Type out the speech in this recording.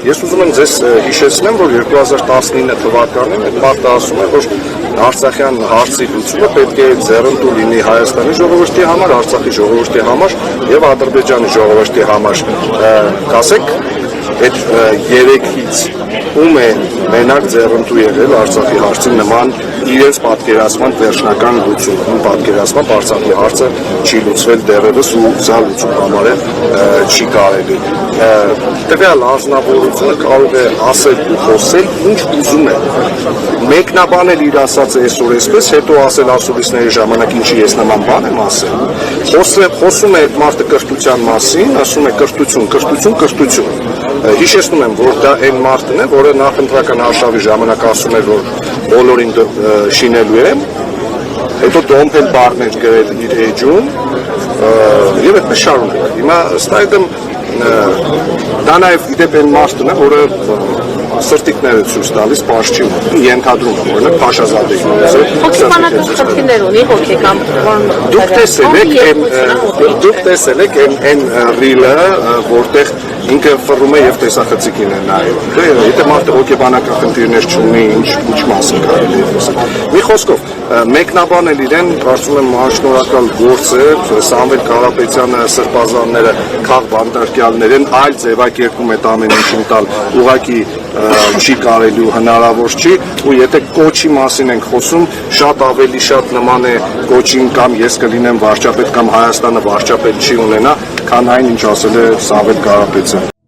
Ես ուզում եմ ձեզ հիշեցնեմ, որ 2019 թվականին այդ մարտը ասում է, որ Արցախյան հարցի լուծումը պետք է ձեռնտու լինի Հայաստանի ժողովրդի համար, Արցախի ժողովրդի համար եւ Ադրբեջանի ժողովրդի համար։ Կասեք, այդ երեքից ում է մենակ ձեռնտու եղել Արցախի հարցի նման իրենց պատկերացման վերջնական լուծում, ում պատկերացմամբ Արցախի հարցը չի լուծվել դեռևս ու սա լուծում համարել չի կարելի։ Տվյալ անձնավորությունը կարող է ասել ու խոսել ինչ ուզում է, մեկնաբանել իր ասածը այսօր այսպես, հետո ասել ասուլիսների ժամանակ ինչի ես նման բան եմ ասել։ Խոսում է այդ մարդը կրթության մասին, ասում է կրթություն։ Հիշեցնում եմ, որ դա այն մարդն է, որը նախընտրական արշավի ժամանակ ասում էր, որ բոլորին շինելու եմ, հետո դոմփել բառներ գրել իր էջում եւ այդպես շարունակ։ Հիմա ըստ այդմ դա նաեւ իդեպ այն մարդն է, որը սրտիկները ցույց տալիս բաց չի ուտում, ենթադրում եմ, օրինակ Փաշազադեի հոգեբանական խնդիրներ ունի հոգեկան, դուք տեսել եք այն ռիլը, որտեղ ինքը ֆռում է եւ տեսախցիկին է նայում։ Եթե մարդը հոգեբանական խնդիրներ չունի, ինչ մասին կարելի է խոսել։ Մի խոսքով, մեկնաբանել իրեն, կարծում եմ անշնորհակալ գործ է, Սամվել Կարապետյանը, սրբազանները, քաղբանտարկյալներ են, այլ ձևակերպում այդ ամեն ինչին տալ ուղղակի չի կարելի ու հնարավոր չի, ու եթե կոչի մասին ենք խոսում, շատ ավելի շատ նման է կոչին կամ ես կլինեմ վարչապետ կամ Հայաստանը վարչապետ չի ունենա, քան այն ինչ ասել է Սամվել Կարապետյանը։